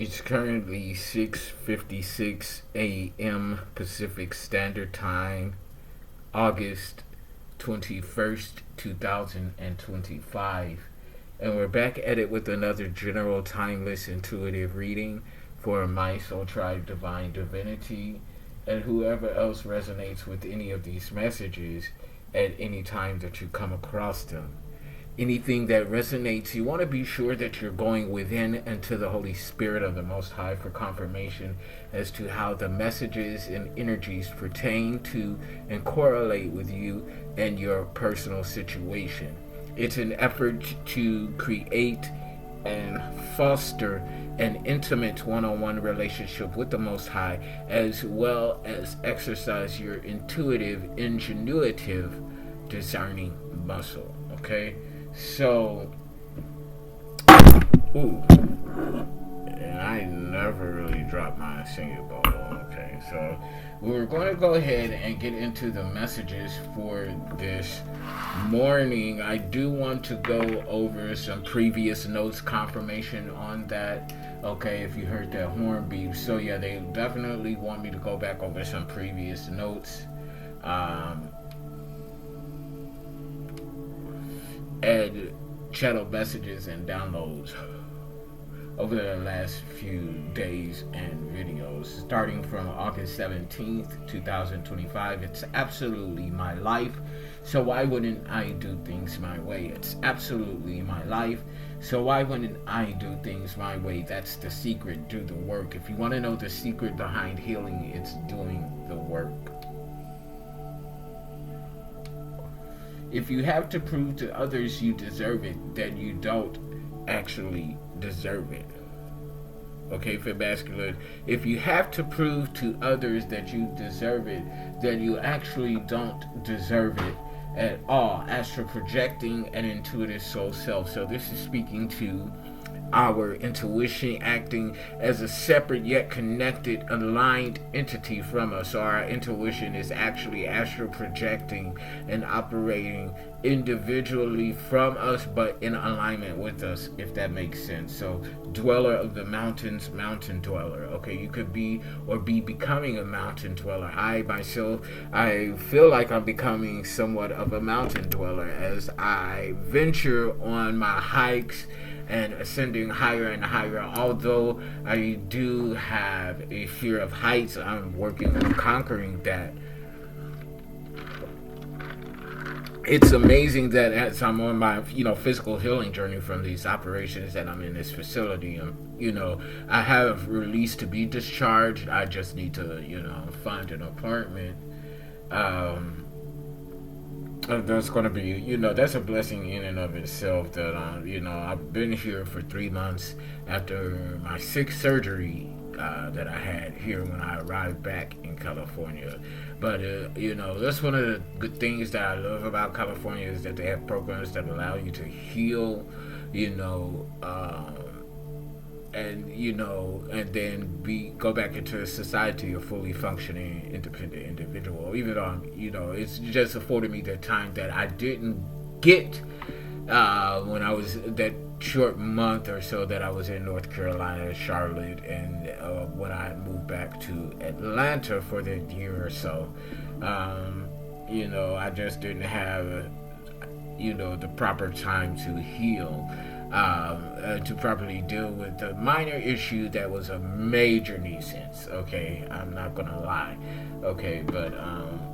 It's currently 6:56 a.m. Pacific Standard Time, August 21st, 2025. And we're back at it with another general timeless intuitive reading for my soul tribe divine divinity and whoever else resonates with any of these messages at any time that you come across them. Anything that resonates, you want to be sure that you're going within and to the Holy Spirit of the Most High for confirmation as to how the messages and energies pertain to and correlate with you and your personal situation. It's an effort to create and foster an intimate one-on-one relationship with the Most High, as well as exercise your intuitive, ingenuitive, discerning muscle. Okay? So, and I never really dropped my singing bowl. Okay, so we're going to go ahead and get into the messages for this morning. I do want to go over some previous notes, confirmation on that. Okay, if you heard that horn beep. So yeah, they definitely want me to go back over some previous notes. And channel messages and downloads over the last few days and videos, starting from August 17th, 2025. It's absolutely my life, so why wouldn't I do things my way? It's absolutely my life, so why wouldn't I do things my way? That's the secret. Do the work. If you want to know the secret behind healing, it's doing the work. If you have to prove to others you deserve it, then you don't actually deserve it. Okay, for masculine. If you have to prove to others that you deserve it, then you actually don't deserve it at all. Astral projecting and intuitive soul self. So this is speaking to our intuition acting as a separate yet connected, aligned entity from us. So our intuition is actually astral projecting and operating individually from us, but in alignment with us, if that makes sense. So dweller of the mountains, mountain dweller. Okay, you could be or be becoming a mountain dweller. I myself, I feel like I'm becoming somewhat of a mountain dweller as I venture on my hikes and ascending higher and higher. Although I do have a fear of heights, I'm working on conquering that. It's amazing that as I'm on my, physical healing journey from these operations that I'm in this facility, I have released to be discharged. I just need to, find an apartment. There's going to be, that's a blessing in and of itself that, I've been here for 3 months after my 6th surgery that I had here when I arrived back in California. But, that's one of the good things that I love about California is that they have programs that allow you to heal, and then go back into society a fully functioning, independent individual. Even though it's just afforded me the time that I didn't get when I was that short month or so that I was in North Carolina, Charlotte, and when I moved back to Atlanta for the year or so. I just didn't have the proper time to heal. To properly deal with the minor issue that was a major nuisance. Okay, I'm not gonna lie. Okay, but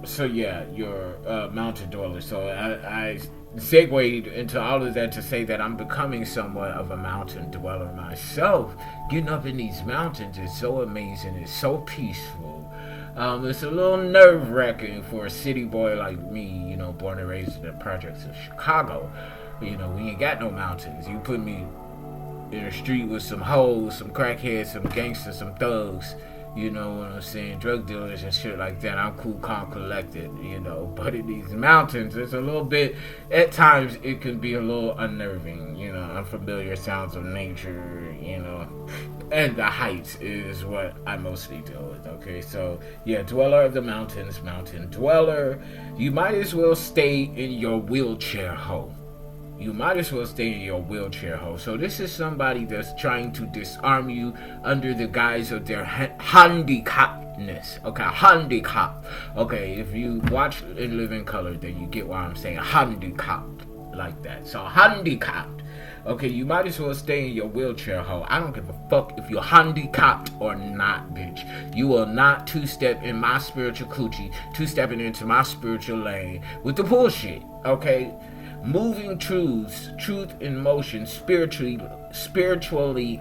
so yeah, you're a mountain dweller. So I segued into all of that to say that I'm becoming somewhat of a mountain dweller myself. Getting up in these mountains is so amazing. It's so peaceful. It's a little nerve-wracking for a city boy like me, born and raised in the projects of Chicago. We ain't got no mountains. You put me in the street with some hoes, some crackheads, some gangsters, some thugs, you know what I'm saying, drug dealers and shit like that. I'm cool, calm, collected, But in these mountains, it's a little bit, at times, it can be a little unnerving, unfamiliar sounds of nature, and the heights is what I mostly deal with, okay? So, yeah, dweller of the mountains, mountain dweller. You might as well stay in your wheelchair, hoe. you might as well stay in your wheelchair, ho. So this is somebody that's trying to disarm you under the guise of their handicapness. Okay, handicap. Okay, if you watch and live in color, then you get why I'm saying handicapped like that. So handicapped. Okay, you might as well stay in your wheelchair, ho. I don't give a fuck if you're handicapped or not, bitch. You will not two-step in my spiritual coochie, two-stepping into my spiritual lane with the bullshit, okay? Moving truth in motion, spiritually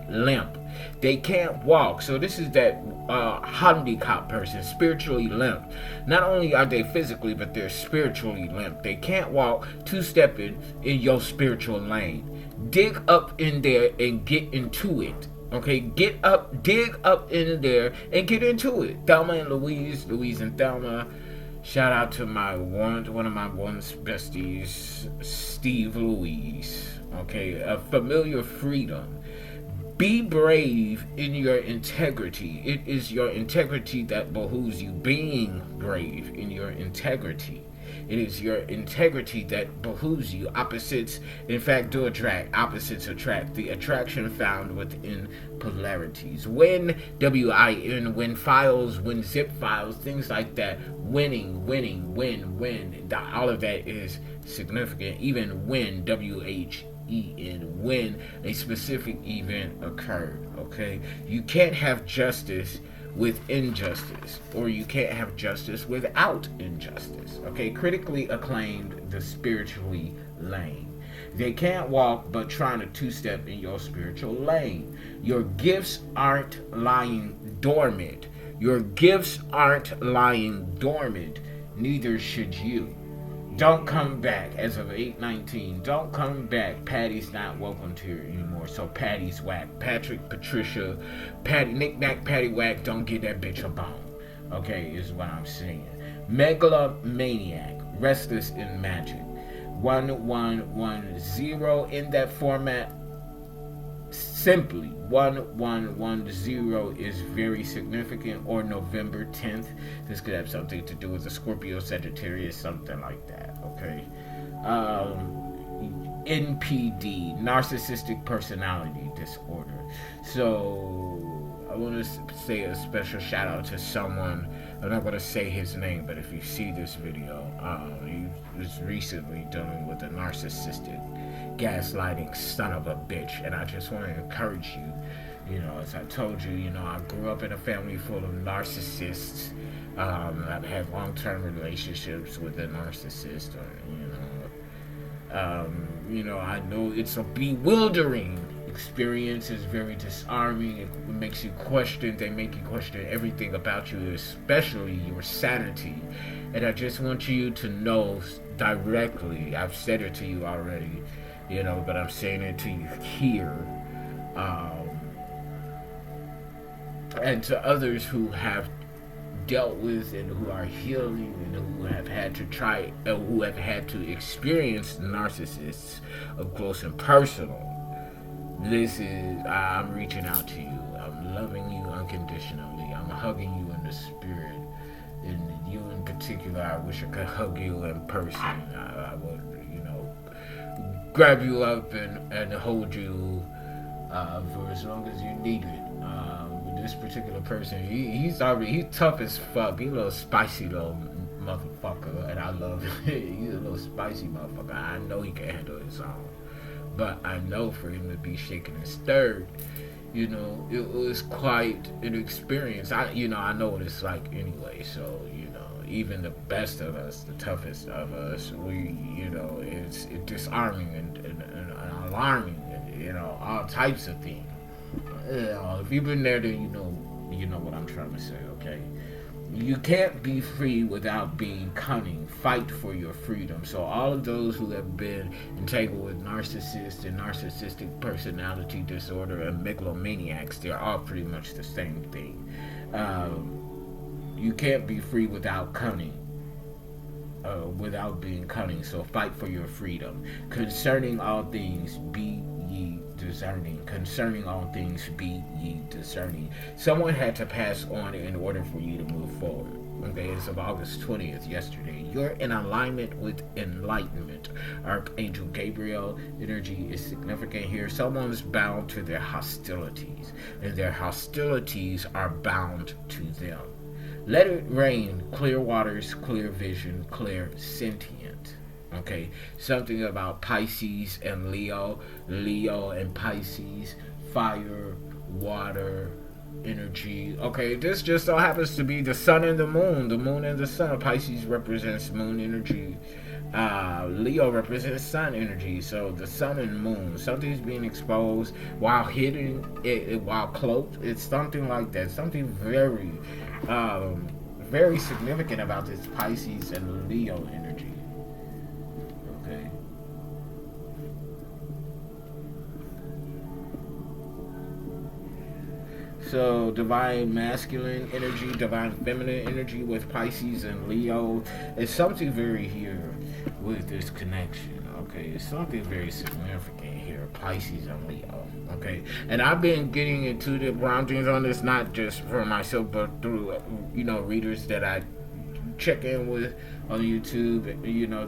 limp. They can't walk. So this is that handicap person, spiritually limp. Not only are they physically, but they're spiritually limp. They can't walk, two-stepping in your spiritual lane. Dig up in there and get into it. Okay, dig up in there and get into it. Thelma and Louise and Thelma. Shout out to one of my besties, Steve Louise. Okay, a familiar freedom. Be brave in your integrity. It is your integrity that behooves you. Being brave in your integrity. It is your integrity that behooves you. Opposites, in fact, do attract. Opposites attract. The attraction found within polarities. When, W-I-N, when files, when zip files, things like that. Winning, win. All of that is significant. Even when, W-H-E-N, when a specific event occurred. Okay? You can't have justice with injustice, or you can't have justice without injustice. Okay, critically acclaimed, the spiritually lame. They can't walk but trying to two-step in your spiritual lane. Your gifts aren't lying dormant. Your gifts aren't lying dormant. Neither should you. Don't come back. As of 8/19, don't come back. Patty's not welcome to here anymore. So Patty's whack. Patrick, Patricia, Patty, knick-knack, Patty whack. Don't get that bitch a bone. Okay, is what I'm saying. Megalomaniac. Restless in magic. 1110 in that format. Simply 1110 is very significant, or November 10th. This could have something to do with the Scorpio Sagittarius, something like that. Okay. NPD, narcissistic personality disorder. So I want to say a special shout out to someone. I'm not going to say his name, but if you see this video, he was recently dealing with a narcissistic, gaslighting son of a bitch. And I just want to encourage you, as I told you, I grew up in a family full of narcissists. I've had long-term relationships with a narcissist, I know it's a bewildering experience. Is very disarming. It makes you question. They make you question everything about you, especially your sanity. And I just want you to know directly. I've said it to you already, but I'm saying it to you here, and to others who have dealt with and who are healing and who have had to experience narcissists up close and personal. I'm reaching out to you. I'm loving you unconditionally. I'm hugging you in the spirit. And you in particular, I wish I could hug you in person. I would, grab you up and hold you for as long as you need it. This particular person, he's tough as fuck. He's a little spicy little motherfucker, and I love him. He's a little spicy motherfucker. I know he can handle his own. But I know for him to be shaken and stirred, it was quite an experience. I know what it's like anyway. So, even the best of us, the toughest of us, it's disarming and alarming, and, all types of things. If you've been there, then you know what I'm trying to say, okay? You can't be free without being cunning. Fight for your freedom. So all of those who have been entangled with narcissists and narcissistic personality disorder and megalomaniacs, they're all pretty much the same thing. You can't be free without cunning. Without being cunning. So fight for your freedom. Concerning all things, be ye discerning. Concerning all things, be ye discerning. Someone had to pass on in order for you to move forward. Okay, it's of August 20th, yesterday. You're in alignment with enlightenment. Archangel Gabriel energy is significant here. Someone's bound to their hostilities, and their hostilities are bound to them. Let it rain, clear waters, clear vision, clear sentient. Okay, something about Pisces and Leo, Leo and Pisces, fire, water, energy. Okay, this just so happens to be the sun and the moon and the sun. Pisces represents moon energy. Leo represents sun energy. So the sun and moon, something's being exposed while hidden, while cloaked. It's something like that. Something very, very significant about this Pisces and Leo energy. Okay. So divine masculine energy, divine feminine energy with Pisces and Leo. It's something very here with this connection. Okay, it's something very significant here, Pisces and Leo. Okay, and I've been getting into the groundings on this, not just for myself, but through readers that I check in with on YouTube,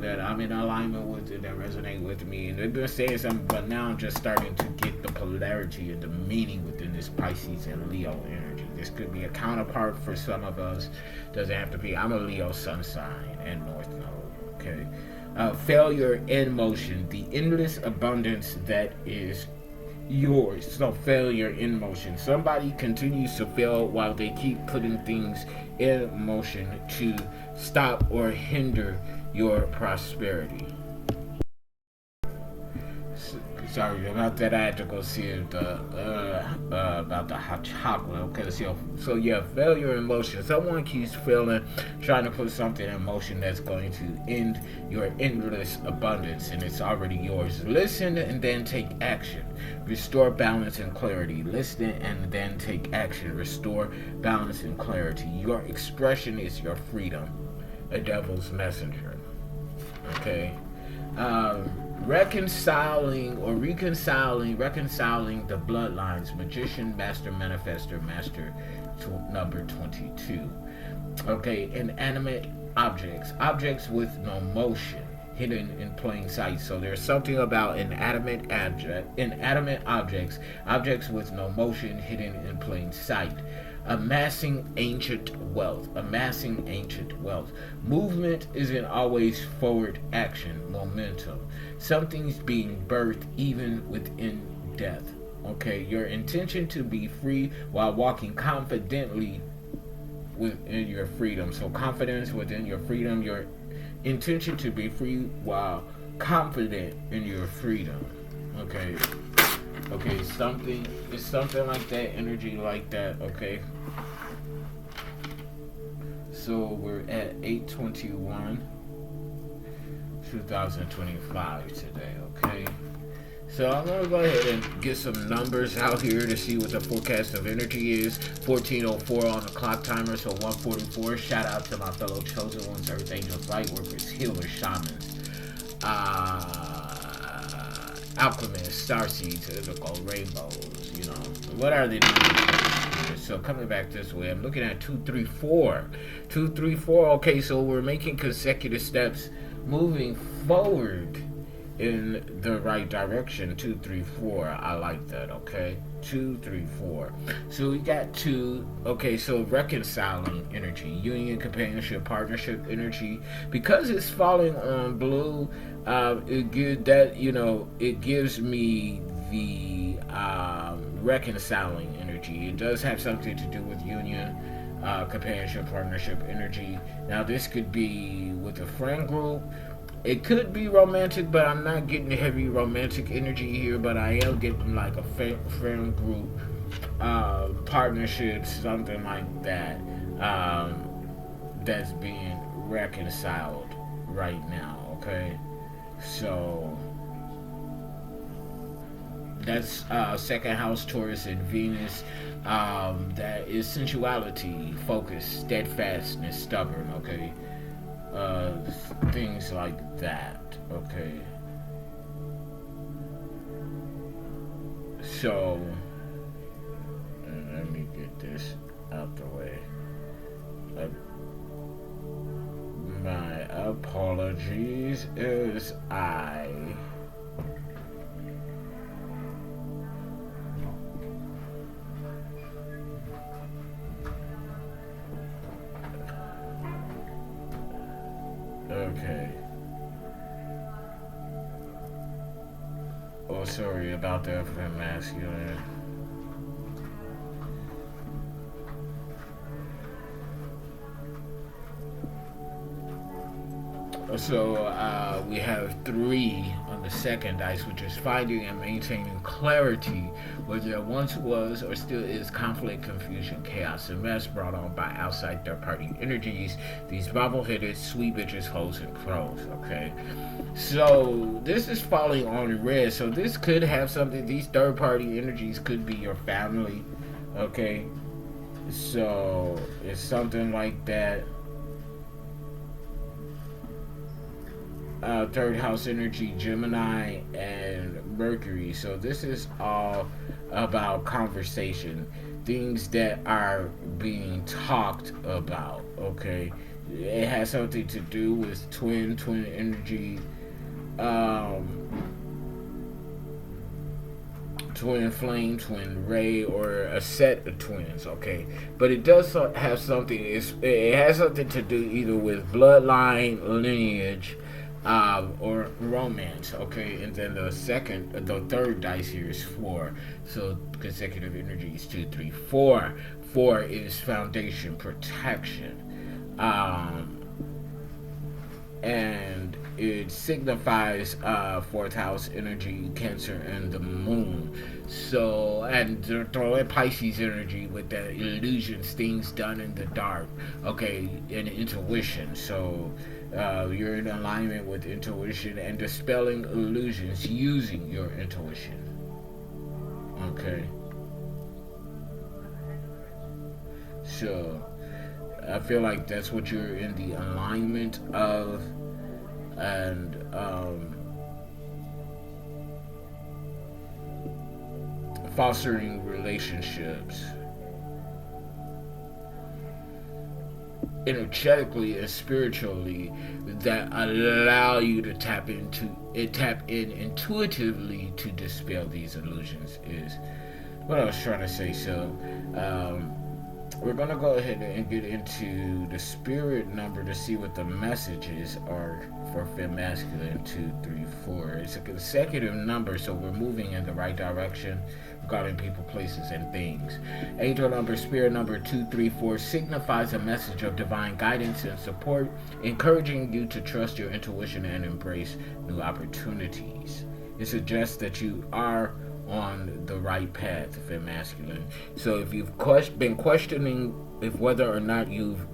that I'm in alignment with and that resonate with me, and they've been saying something, but now I'm just starting to get the polarity and the meaning within this Pisces and Leo energy. This could be a counterpart for some of us. Doesn't have to be. I'm a Leo sun sign and North Node. Okay, failure in motion, the endless abundance that is yours. So failure in motion. Somebody continues to fail while they keep putting things in motion to stop or hinder your prosperity. Sorry about that. I had to go see the about the hot chocolate. Okay, so yeah, failure in motion. Someone keeps failing, trying to put something in motion that's going to end your endless abundance, and it's already yours. Listen and then take action. Restore balance and clarity. Listen and then take action. Restore balance and clarity. Your expression is your freedom. A devil's messenger. Okay. Reconciling the bloodlines. Magician, master manifester, master number 22. Okay, inanimate objects with no motion, hidden in plain sight. So there's something about inanimate objects with no motion, hidden in plain sight. Amassing ancient wealth. Movement isn't always forward action, momentum. Something's being birthed even within death. Okay, your intention to be free while walking confidently within your freedom. So confidence within your freedom, your intention to be free while confident in your freedom. Okay. Okay, it's something like that, energy like that, okay? So we're at 8/21, 2025 today, okay? So I'm going to go ahead and get some numbers out here to see what the forecast of energy is. 14:04 on the clock timer, so 1:44. Shout out to my fellow chosen ones, earth angels, light workers, healers, shamans, Alchemists, Starseeds, Indigos, rainbows, What are they doing? So coming back this way, I'm looking at 234. 234, okay, so we're making consecutive steps, moving forward in the right direction. 234, I like that, okay? 234. So we got two, okay, so reconciling energy, union, companionship, partnership energy. Because it's falling on blue, it gives me the reconciling energy. It does have something to do with union, companionship, partnership energy. Now this could be with a friend group. It could be romantic, but I'm not getting heavy romantic energy here, but I am getting like a friend group, partnerships, something like that, that's being reconciled right now, okay? So that's second house, Taurus and Venus. That is sensuality, focus, steadfastness, stubborn, okay? Things like that, okay? So, let me get this out the way. My apologies as I okay. Oh, sorry about that for masculine. So we have 3 on the second dice, which is finding and maintaining clarity where there once was or still is conflict, confusion, chaos, and mess brought on by outside third-party energies. These bobble-headed sweet bitches, hoes, and crows. Okay, so this is falling on red. So this could have something. These third-party energies could be your family. Okay, so it's something like that. Third house energy, Gemini and Mercury. So this is all about conversation, things that are being talked about. Okay, it has something to do with twin energy, twin flame, twin ray, or a set of twins. Okay, but it does have something. It has something to do either with bloodline, lineage, or romance. Okay, and then the third dice here is 4. So consecutive energies 2, 3, 4. 4 is foundation, protection, and it signifies 4th house energy, Cancer, and the Moon. So, and throw in Pisces energy with the illusions, things done in the dark. Okay, and intuition. So you're in alignment with intuition and dispelling illusions using your intuition. Okay. So I feel like that's what you're in the alignment of, and fostering relationships energetically and spiritually that allow you to tap in intuitively to dispel these illusions is what I was trying to say. So we're gonna go ahead and get into the spirit number to see what the messages are for Fem Masculine 2, 3, 4. It's a consecutive number, so we're moving in the right direction regarding people, places, and things. Angel number, spirit number 234 signifies a message of divine guidance and support, encouraging you to trust your intuition and embrace new opportunities. It suggests that you are on the right path, Fem Masculine. So if you've been questioning if whether or not you've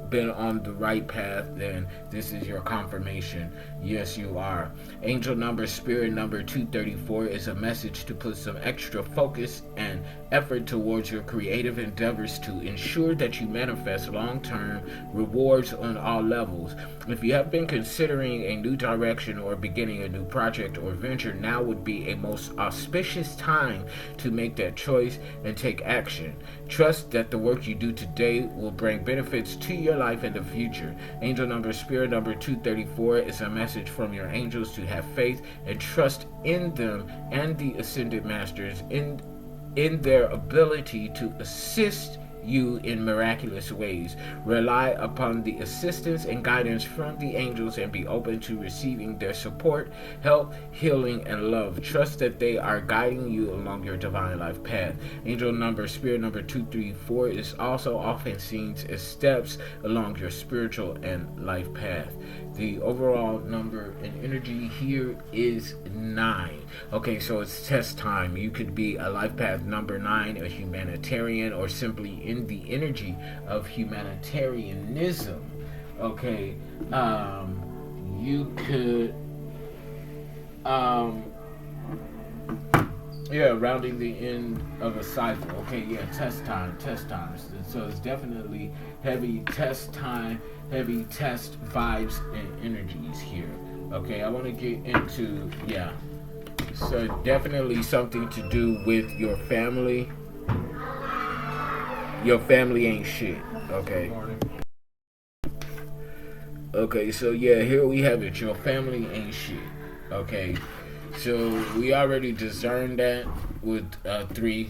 been on the right path, then this is your confirmation. Yes, you are. Angel number, spirit number 234 is a message to put some extra focus and effort towards your creative endeavors to ensure that you manifest long-term rewards on all levels. If you have been considering a new direction or beginning a new project or venture, now would be a most auspicious time to make that choice and take action. Trust that the work you do today will bring benefits to your life in the future. Angel number, spirit number 234 is a message from your angels to have faith and trust in them and the ascended masters in their ability to assist you in miraculous ways. Rely upon the assistance and guidance from the angels and be open to receiving their support, help, healing, and love. Trust that they are guiding you along your divine life path. Angel number, spirit number 234 is also often seen as steps along your spiritual and life path. The overall number and energy here is 9. Okay, so it's test time. You could be a life path number 9, a humanitarian, or simply in the energy of humanitarianism. Okay, you could, rounding the end of a cycle. Okay, test time. So it's definitely heavy test time, heavy test vibes and energies here. Okay, I want to get into, So definitely something to do with your family. Your family ain't shit. Okay. Okay, so yeah, here we have it. Your family ain't shit. Okay. So we already discerned that with three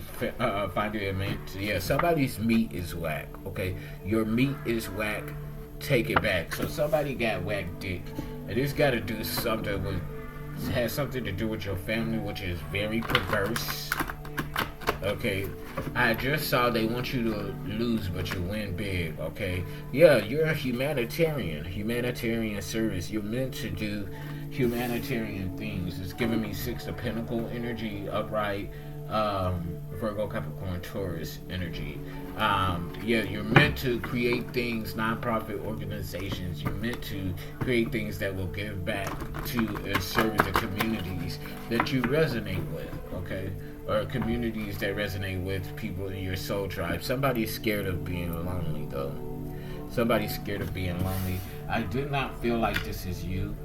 finder elements. Yeah, somebody's meat is whack. Okay, your meat is whack. Take it back. So somebody got whack dick, and it's got to do something with has something to do with your family, which is very perverse. Okay, I just saw they want you to lose, but you win big. Okay, yeah, you're a humanitarian service. You're meant to do humanitarian things. It's giving me Six of Pentacle energy, upright, Virgo, Capricorn, Taurus energy. Yeah, you're meant to create things, nonprofit organizations. You're meant to create things that will give back to and serve the communities that you resonate with. Okay, or communities that resonate with people in your soul tribe. Somebody's scared of being lonely, though. Somebody's scared of being lonely. I did not feel like this is you.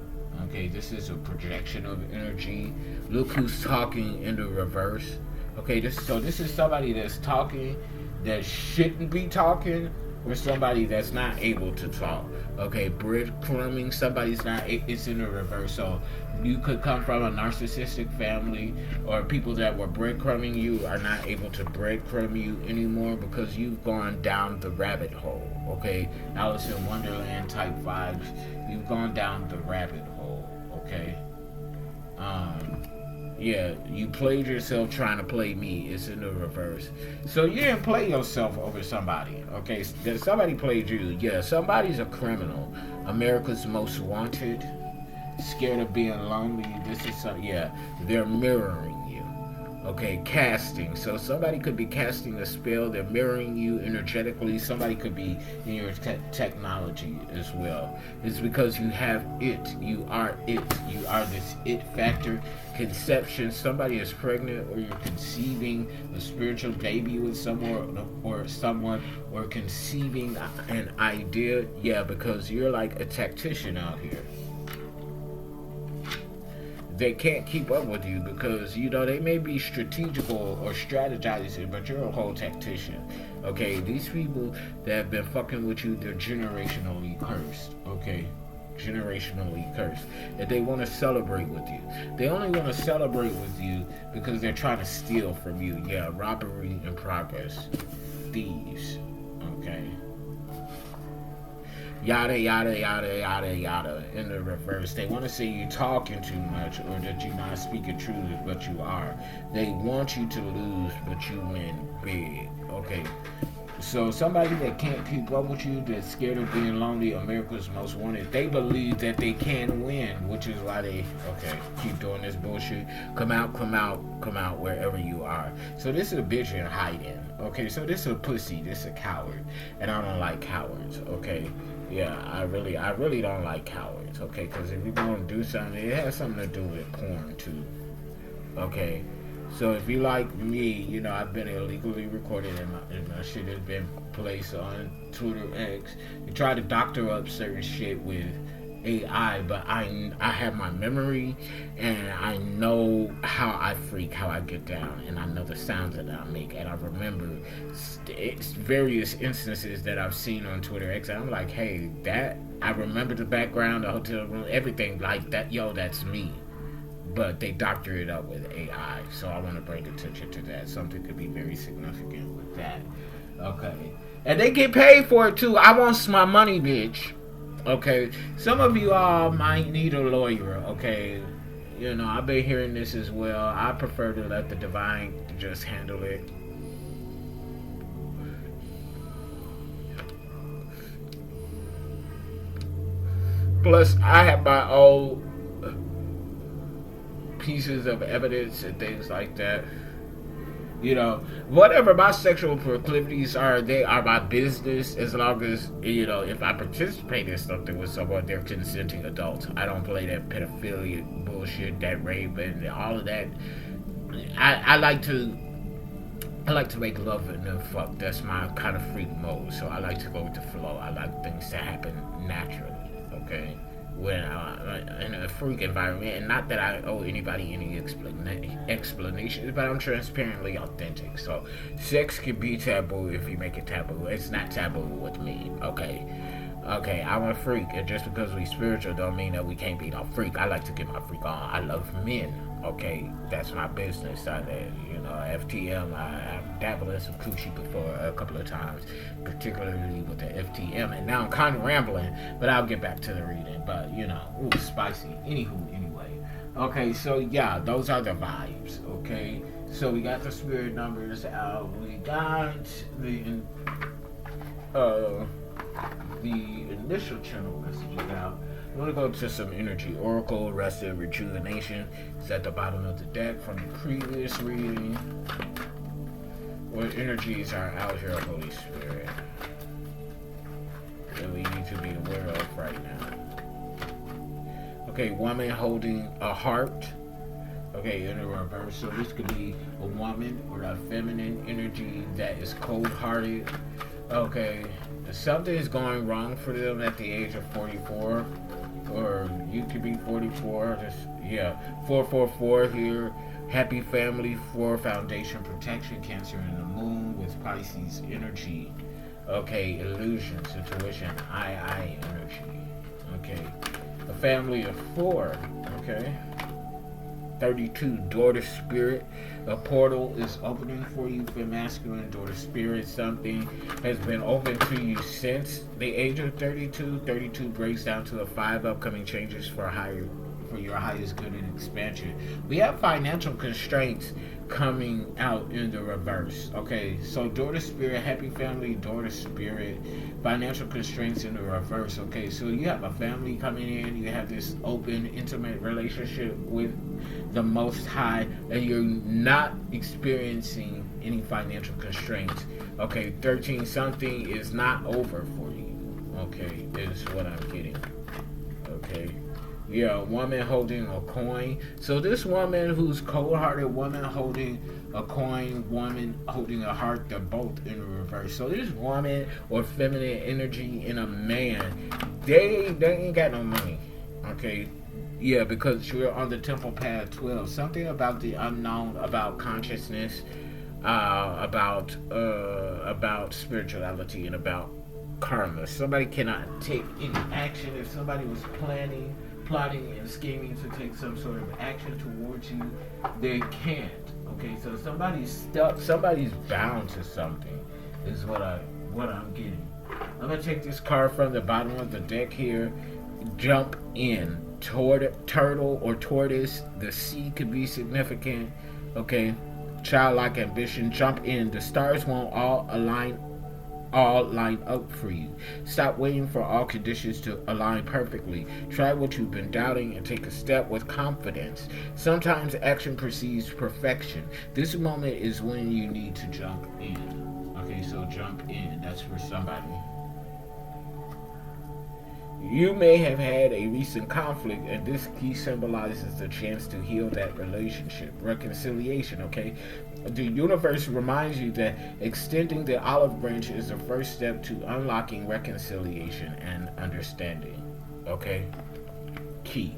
Okay, this is a projection of energy. Look who's talking in the reverse. Okay, this is somebody that's talking that shouldn't be talking, or somebody that's not able to talk. Okay, breadcrumbing, somebody's not, it's in the reverse. So you could come from a narcissistic family, or people that were breadcrumbing you are not able to breadcrumb you anymore because you've gone down the rabbit hole. Okay, Alice in Wonderland type vibes. You've gone down the rabbit hole. Okay. Yeah, you played yourself trying to play me. It's in the reverse. So you didn't play yourself over somebody. Okay, somebody played you. Yeah, somebody's a criminal. America's Most Wanted. Scared of being lonely. This is yeah. They're mirroring you. Okay, casting. So somebody could be casting a spell. They're mirroring you energetically. Somebody could be in your technology as well. It's because you have it. You are it. You are this it factor. Conception. Somebody is pregnant, or you're conceiving a spiritual baby with someone, or conceiving an idea. Yeah, because you're like a tactician out here. They can't keep up with you because they may be strategical or strategizing, but you're a whole tactician. Okay, these people that have been fucking with you, they're generationally cursed. Okay, generationally cursed, and they want to celebrate with you. They only want to celebrate with you because they're trying to steal from you. Yeah, robbery in progress, thieves. Okay. Yada yada yada yada yada in the reverse. They want to say you talking too much, or that you're not speaking truth, but you are. They want you to lose, but you win big. Okay. So somebody that can't keep up with you, that's scared of being lonely, America's Most Wanted, they believe that they can win, which is why they keep doing this bullshit. Come out wherever you are. So this is a bitch in hiding. Okay, so this is a pussy, this is a coward, and I don't like cowards. Okay. Yeah, I really don't like cowards, okay? Because if you're going to do something, it has something to do with porn, too, okay? So if you like me, I've been illegally recorded, and my shit has been placed on Twitter X. You try to doctor up certain shit with AI, but I have my memory, and I know how I freak, how I get down, and I know the sounds that I make, and I remember it's various instances that I've seen on Twitter X, and I'm like, hey, I remember the background, the hotel room, everything like that, that's me. But they doctor it up with AI, so I want to bring attention to that. Something could be very significant with that. Okay. And they get paid for it, too. I want my money, bitch. Okay, some of you all might need a lawyer. Okay, I've been hearing this as well. I prefer to let the divine just handle it. Plus, I have my own pieces of evidence and things like that. Whatever my sexual proclivities are, they are my business, as long as, if I participate in something with someone, they're consenting adults. I don't play that pedophilia bullshit, that rape, and all of that. I like to make love and then fuck. That's my kind of freak mode, so I like to go with the flow. I like things to happen naturally, okay? when in a freak environment, and not that I owe anybody any explanations, but I'm transparently authentic. So sex can be taboo if you make it taboo. It's not taboo with me, okay? Okay, I'm a freak, and just because we spiritual don't mean that we can't be no freak. I like to get my freak on. I love men. Okay, that's my business. FTM. I've dabbled in some coochie before a couple of times, particularly with the FTM. And now I'm kind of rambling, but I'll get back to the reading. But ooh, spicy. Anyway. Okay, so yeah, those are the vibes. Okay, so we got the spirit numbers out. We got the initial channel messages out. I'm going to go to some energy. Oracle, Rested, Rejuvenation is at the bottom of the deck from the previous reading. What energies are out here, Holy Spirit, that we need to be aware of right now? Okay, woman holding a heart. Okay, in the reverse. So this could be a woman or a feminine energy that is cold-hearted. Okay, something is going wrong for them at the age of 44, or you could be 44. 444 here. Happy family, 4 foundation protection, Cancer in the moon with Pisces energy. Okay, illusions, intuition, I energy. Okay, a family of 4. Okay. 32, daughter spirit. A portal is opening for you for masculine daughter spirit. Something has been open to you since the age of 32. 32 breaks down to the 5 upcoming changes for your highest good and expansion. We have financial constraints coming out in the reverse. Okay, so daughter spirit, happy family, daughter spirit, financial constraints in the reverse. Okay, so you have a family coming in, you have this open, intimate relationship with the Most High, and you're not experiencing any financial constraints. Okay, 13, something is not over for you. Okay, is what I'm getting. Okay. Yeah, woman holding a coin. So this woman who's cold-hearted, woman holding a coin, woman holding a heart, they're both in reverse. So this woman or feminine energy in a man, they ain't got no money. Okay. Yeah, because you're on the temple path 12. Something about the unknown, about consciousness, about spirituality, and about karma. Somebody cannot take any action if somebody was plotting and scheming to take some sort of action towards you. They can't. Okay, so somebody's stuck. Somebody's bound to something. Is what I'm getting. I'm gonna take this card from the bottom of the deck here. Jump in. Turtle or tortoise. The sea could be significant. Okay, childlike ambition. Jump in. The stars won't all line up for you. Stop waiting for all conditions to align perfectly. Try what you've been doubting and take a step with confidence. Sometimes action precedes perfection. This moment is when you need to jump in. Okay, so jump in. That's for somebody. You may have had a recent conflict, and this key symbolizes the chance to heal that relationship. Reconciliation, okay? The universe reminds you that extending the olive branch is the first step to unlocking reconciliation and understanding. Okay? Key.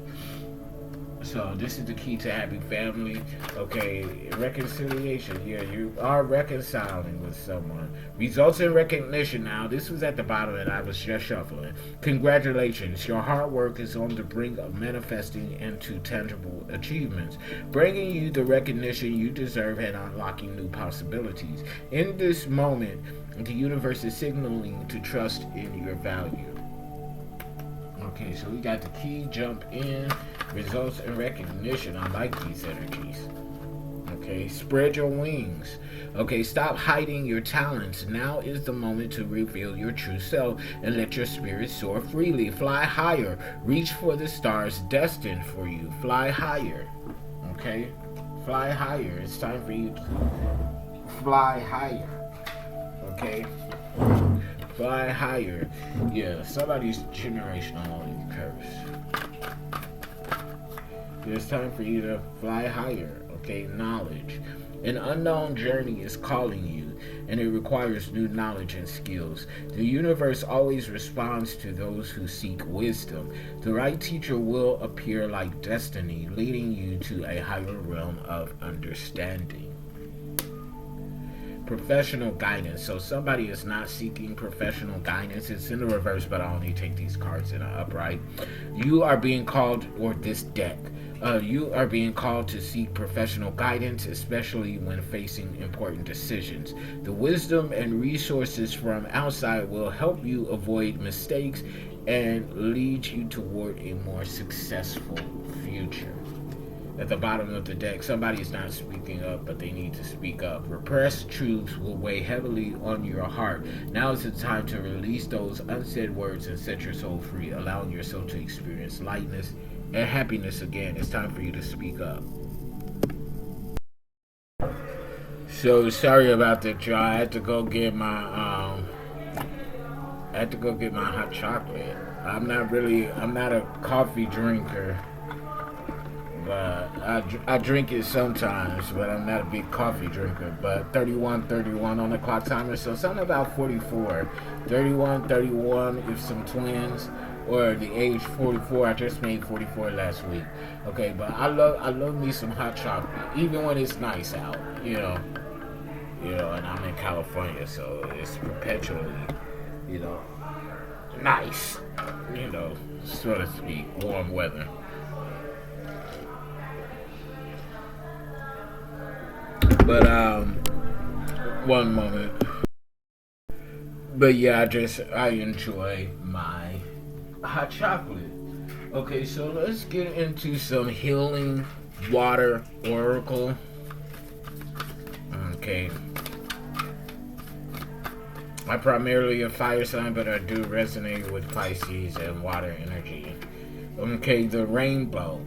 So this is the key to happy family. Okay, reconciliation. Yeah, you are reconciling with someone. Results in recognition. Now, this was at the bottom and I was just shuffling. Congratulations. Your hard work is on the brink of manifesting into tangible achievements, bringing you the recognition you deserve and unlocking new possibilities. In this moment, the universe is signaling to trust in your value. Okay, so we got the key, jump in, results and recognition. I like these energies. Okay, spread your wings. Okay, stop hiding your talents. Now is the moment to reveal your true self and let your spirit soar freely. Fly higher. Reach for the stars destined for you. Fly higher. Okay, fly higher. It's time for you to fly higher. Okay. Fly higher. Yeah, somebody's generational curse. It's time for you to fly higher. Okay, knowledge. An unknown journey is calling you, and it requires new knowledge and skills. The universe always responds to those who seek wisdom. The right teacher will appear like destiny, leading you to a higher realm of understanding. Professional guidance. So somebody is not seeking professional guidance. It's in the reverse, but I only take these cards in an upright. You are being called, or this deck, you are being called to seek professional guidance, especially when facing important decisions. The wisdom and resources from outside will help you avoid mistakes and lead you toward a more successful future. At the bottom of the deck, somebody is not speaking up, but they need to speak up. Repressed truths will weigh heavily on your heart. Now is the time to release those unsaid words and set your soul free, allowing yourself to experience lightness and happiness again. It's time for you to speak up. So sorry about that, y'all. I had to go get my hot chocolate. I'm not a coffee drinker. But I drink it sometimes, but I'm not a big coffee drinker. But 31 on the clock timer, so something about 44. 31 if some twins, or the age 44. I just made 44 last week. Okay, but I love me some hot chocolate, even when it's nice out, and I'm in California, so it's perpetually, nice, so to speak, warm weather. But one moment. But yeah, I enjoy my hot chocolate. Okay, so let's get into some healing water oracle. Okay. I'm primarily a fire sign, but I do resonate with Pisces and water energy. Okay, the rainbow.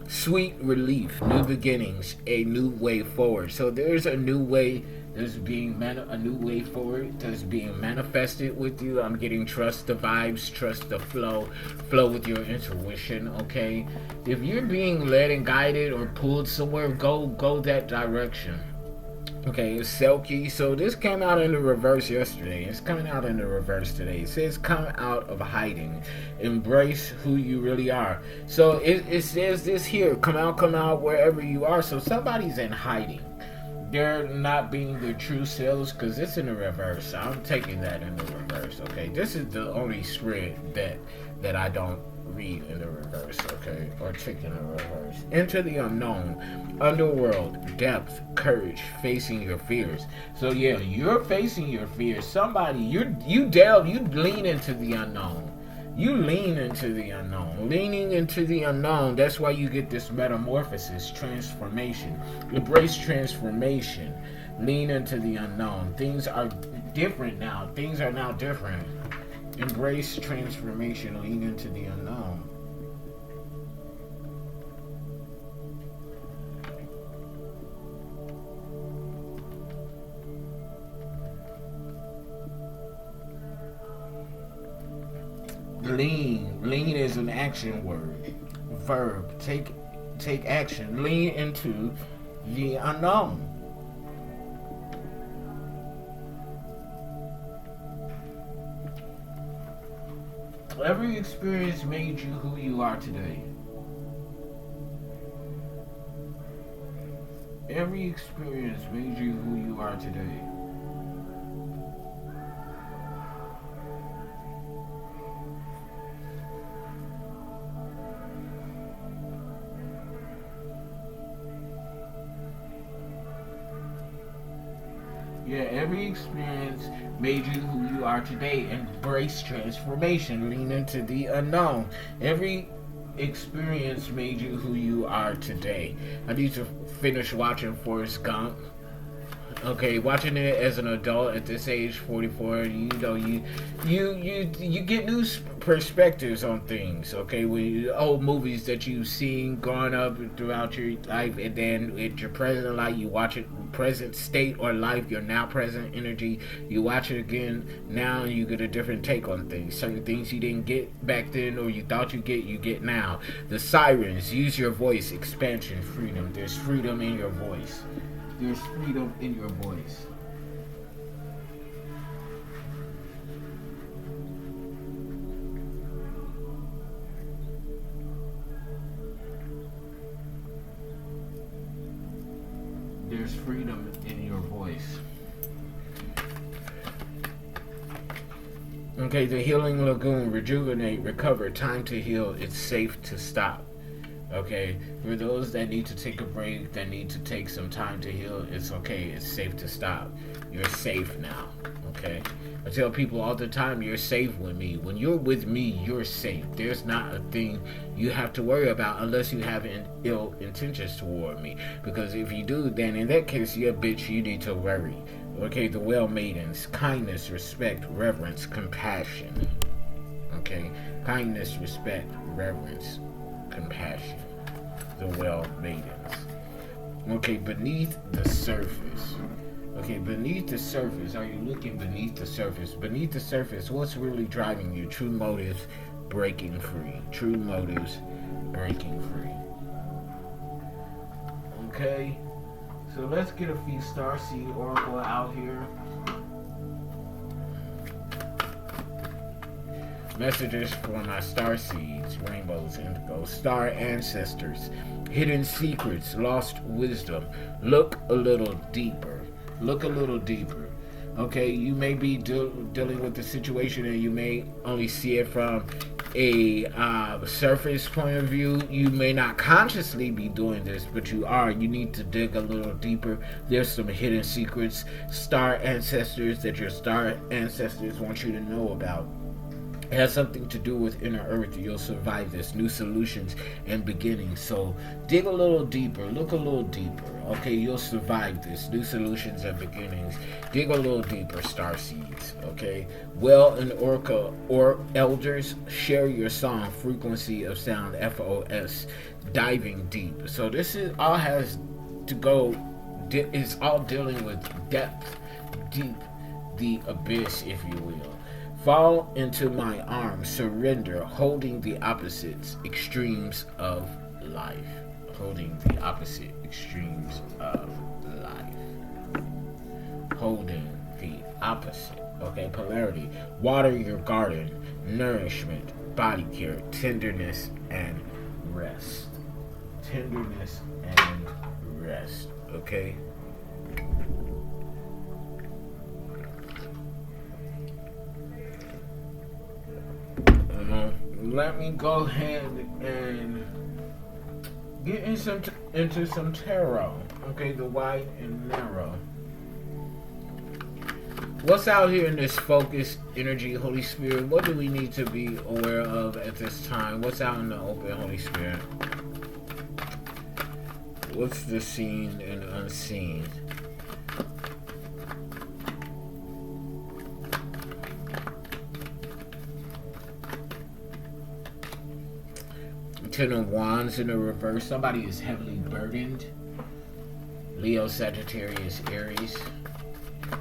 Sweet relief, new beginnings, a new way forward. So there's a new way. There's a new way forward that's being manifested with you. I'm getting trust the vibes, trust the flow with your intuition. Okay, if you're being led and guided or pulled somewhere, go that direction. Okay, it's Selkie. So this came out in the reverse yesterday. It's coming out in the reverse today. It says come out of hiding. Embrace who you really are. So it says this here. Come out wherever you are. So somebody's in hiding. They're not being their true selves because it's in the reverse. So I'm taking that in the reverse. Okay, this is the only spread that I don't read in the reverse, okay, or take in the reverse. Enter the unknown, underworld, depth, courage, facing your fears. So yeah, you're facing your fears. Somebody, you lean into the unknown. You lean into the unknown. Leaning into the unknown, that's why you get this metamorphosis, transformation. Embrace transformation. Lean into the unknown. Things are different now. Things are now different. Embrace transformation, lean into the unknown. Lean is an action word. Verb, take action. Lean into the unknown. Every experience made you who you are today. Every experience made you who you are today. Yeah, every experience made you who you are today. Embrace transformation. Lean into the unknown. Every experience made you who you are today. I need to finish watching Forrest Gump. Okay, watching it as an adult at this age, 44, you get new perspectives on things. Okay, when old movies that you've seen growing up throughout your life, and then at your present life, you watch it present state or life, your now present energy, you watch it again now, and you get a different take on things. Certain things you didn't get back then, or you thought you get now. The sirens, use your voice, expansion, freedom. There's freedom in your voice. There's freedom in your voice. There's freedom in your voice. Okay, the healing lagoon, rejuvenate, recover, time to heal, it's safe to stop. Okay, for those that need to take a break, that need to take some time to heal, it's okay, it's safe to stop. You're safe now, okay? I tell people all the time, you're safe with me. When you're with me, you're safe. There's not a thing you have to worry about unless you have ill intentions toward me. Because if you do, then in that case, you're a bitch, you need to worry. Okay, the well maidens, kindness, respect, reverence, compassion. Okay, kindness, respect, reverence, compassion. The well maidens. Okay, beneath the surface. Okay, beneath the surface, are you looking beneath the surface? Beneath the surface, what's really driving you? True motives, breaking free. True motives, breaking free. Okay, so let's get a few Starseed Oracle out here. Messages for my Starseeds, rainbows, indigos, star ancestors, hidden secrets, lost wisdom. Look a little deeper. Look a little deeper. Okay, you may be dealing with the situation and you may only see it from a surface point of view. You may not consciously be doing this, but you are. You need to dig a little deeper. There's some hidden secrets, star ancestors that your star ancestors want you to know about. It has something to do with inner earth. You'll survive this. New solutions and beginnings. So dig a little deeper. Look a little deeper. Okay, you'll survive this. New solutions and beginnings. Dig a little deeper, Starseeds. Okay. Well and Orca or elders, share your song. Frequency of sound. FOS. Diving deep. So this is all has to go. It's all dealing with depth, deep, the abyss, if you will. Fall into my arms, surrender, holding the opposites, extremes of life. Holding the opposite extremes of life. Holding the opposite. Okay, polarity. Water your garden, nourishment, body care, tenderness, and rest. Tenderness and rest. Okay? Let me go ahead and get into some tarot. Okay, the wide and narrow. What's out here in this focused energy, Holy Spirit? What do we need to be aware of at this time? What's out in the open, Holy Spirit? What's the seen and unseen? Ten of Wands in the reverse. Somebody is heavily burdened. Leo, Sagittarius, Aries.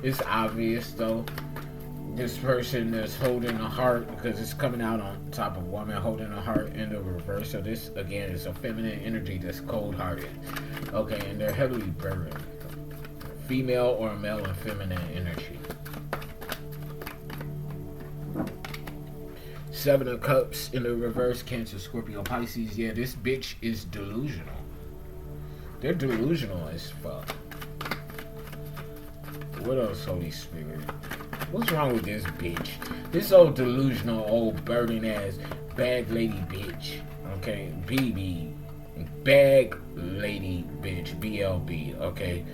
It's obvious though. This person is holding a heart because it's coming out on top of woman holding a heart in the reverse. So this again is a feminine energy that's cold-hearted. Okay, and they're heavily burdened. Female or male and feminine energy. Seven of Cups in the reverse, Cancer, Scorpio, Pisces. Yeah, this bitch is delusional. They're delusional as fuck. What else, Holy Spirit? What's wrong with this bitch? This old delusional, old burden ass bag lady bitch. Okay, BB. Bag lady bitch. BLB. Okay.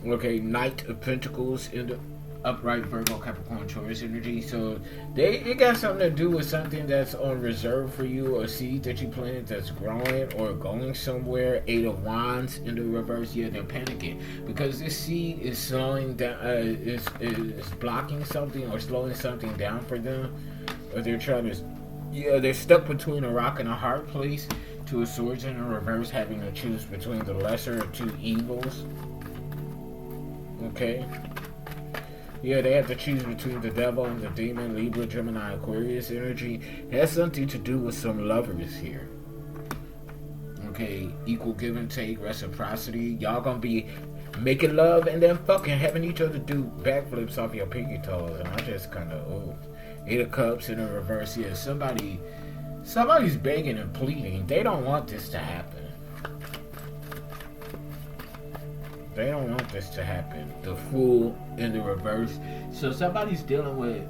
Okay, Knight of Pentacles in the upright, Virgo, Capricorn, Taurus energy. So it got something to do with something that's on reserve for you, or seed that you planted that's growing or going somewhere. Eight of Wands in the reverse. Yeah, they're panicking because this seed is slowing down, is blocking something or slowing something down for them, or they're trying to. Yeah, they're stuck between a rock and a hard place. Two of Swords in the reverse, having to choose between the lesser of two evils. Okay. Yeah, they have to choose between the devil and the demon, Libra, Gemini, Aquarius energy. It has something to do with some lovers here. Okay, equal give and take, reciprocity. Y'all gonna be making love and then fucking having each other do backflips off your pinky toes, and I just kind of, oh, 8 of Cups in the reverse. Yeah, somebody's begging and pleading. They don't want this to happen. They don't want this to happen. The Fool in the reverse. So somebody's dealing with,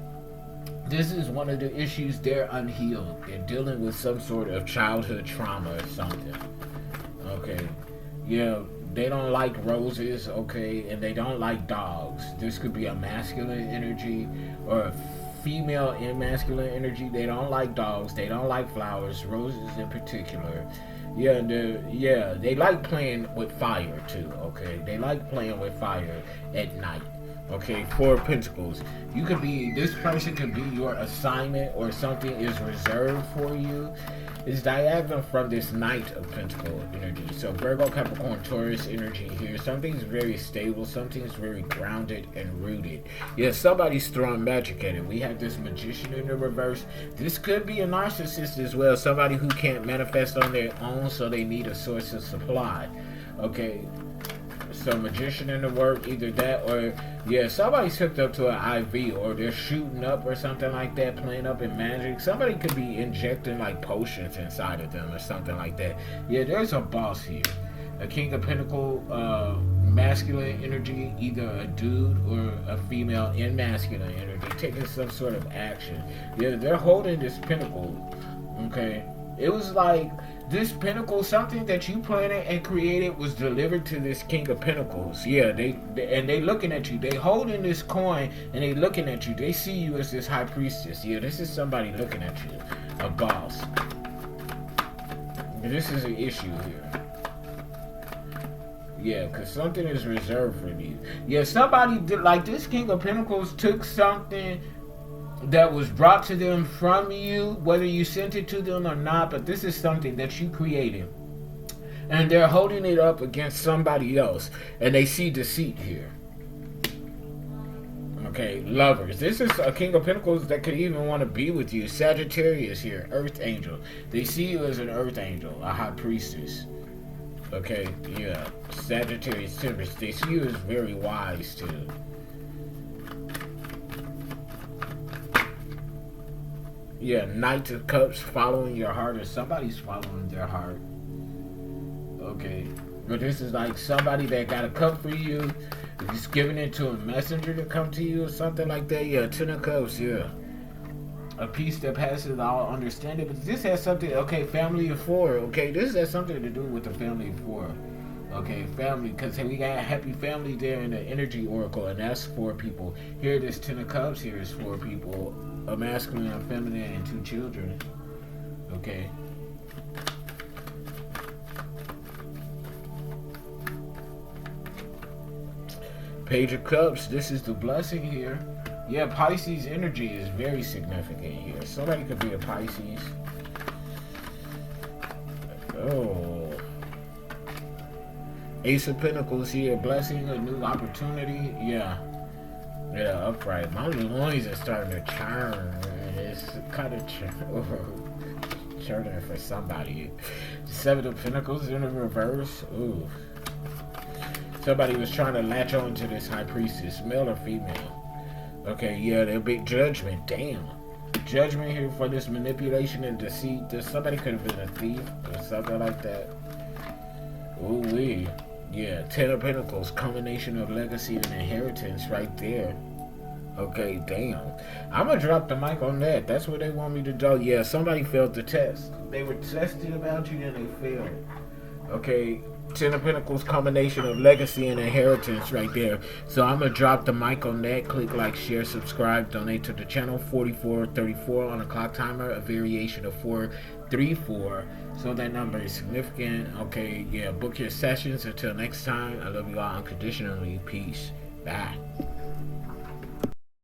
this is one of the issues, they're unhealed. They're dealing with some sort of childhood trauma or something. Okay. Yeah, they don't like roses, okay, and they don't like dogs. This could be a masculine energy or a female and masculine energy. They don't like dogs. They don't like flowers, roses in particular. Yeah, they like playing with fire too, okay? They like playing with fire at night. Okay, 4 of Pentacles. This person could be your assignment, or something is reserved for you. It's diagonal from this Knight of Pentacles energy. So Virgo, Capricorn, Taurus energy here. Something's very stable. Something's very grounded and rooted. Yeah, somebody's throwing magic at it. We have this Magician in the reverse. This could be a narcissist as well. Somebody who can't manifest on their own, so they need a source of supply. Okay. So Magician in the work, either that or, yeah, somebody's hooked up to an IV, or they're shooting up or something like that, playing up in magic. Somebody could be injecting like potions inside of them or something like that. Yeah, there's a boss here. A King of Pentacles, masculine energy, either a dude or a female in masculine energy, taking some sort of action. Yeah, they're holding this pentacle, okay? It was like this pentacle, something that you planted and created, was delivered to this King of Pentacles. Yeah, they looking at you. They holding this coin and they looking at you. They see you as this High Priestess. Yeah, this is somebody looking at you, a boss. This is an issue here. Yeah, because something is reserved for you. Yeah, somebody did, like this King of Pentacles took something that was brought to them from you, whether you sent it to them or not, but this is something that you created, and they're holding it up against somebody else, and they see deceit here. Okay, lovers. This is a King of Pentacles that could even want to be with you. Sagittarius here, Earth Angel. They see you as an Earth Angel, a High Priestess. Okay, yeah, Sagittarius, Timbers. They see you as very wise too. Yeah, Knight of Cups, following your heart, or somebody's following their heart. Okay. But this is like somebody that got a cup for you, just giving it to a messenger to come to you or something like that. Yeah, 10 of Cups, yeah. A peace that passes all understanding. But this has something, okay, family of 4, okay? This has something to do with the family of 4. Okay, family, because we got a happy family there in the energy oracle, and that's 4 people. Here, this 10 of Cups here is 4 people. A masculine, a feminine, and 2 children. Okay. Page of Cups. This is the blessing here. Yeah, Pisces energy is very significant here. Somebody could be a Pisces. Oh. Ace of Pentacles here. Blessing, a new opportunity. Yeah. Yeah, upright. My loins are starting to churn. It's kind of churning for somebody. 7 of Pentacles in the reverse. Ooh. Somebody was trying to latch on to this High Priestess, male or female. Okay, yeah, there'll be judgment. Damn. Judgment here for this manipulation and deceit. Somebody could have been a thief or something like that. Ooh wee. Yeah, 10 of Pentacles, combination of legacy and inheritance right there. Okay, damn. I'm gonna drop the mic on that. That's what they want me to do. Yeah, somebody failed the test. They were tested about you and they failed. Okay, 10 of Pentacles, combination of legacy and inheritance right there. So I'm gonna drop the mic on that. Click like, share, subscribe, donate to the channel. 4434 on a clock timer, a variation of 434. So that number is significant. Okay, yeah, book your sessions. Until next time, I love you all unconditionally. Peace. Bye.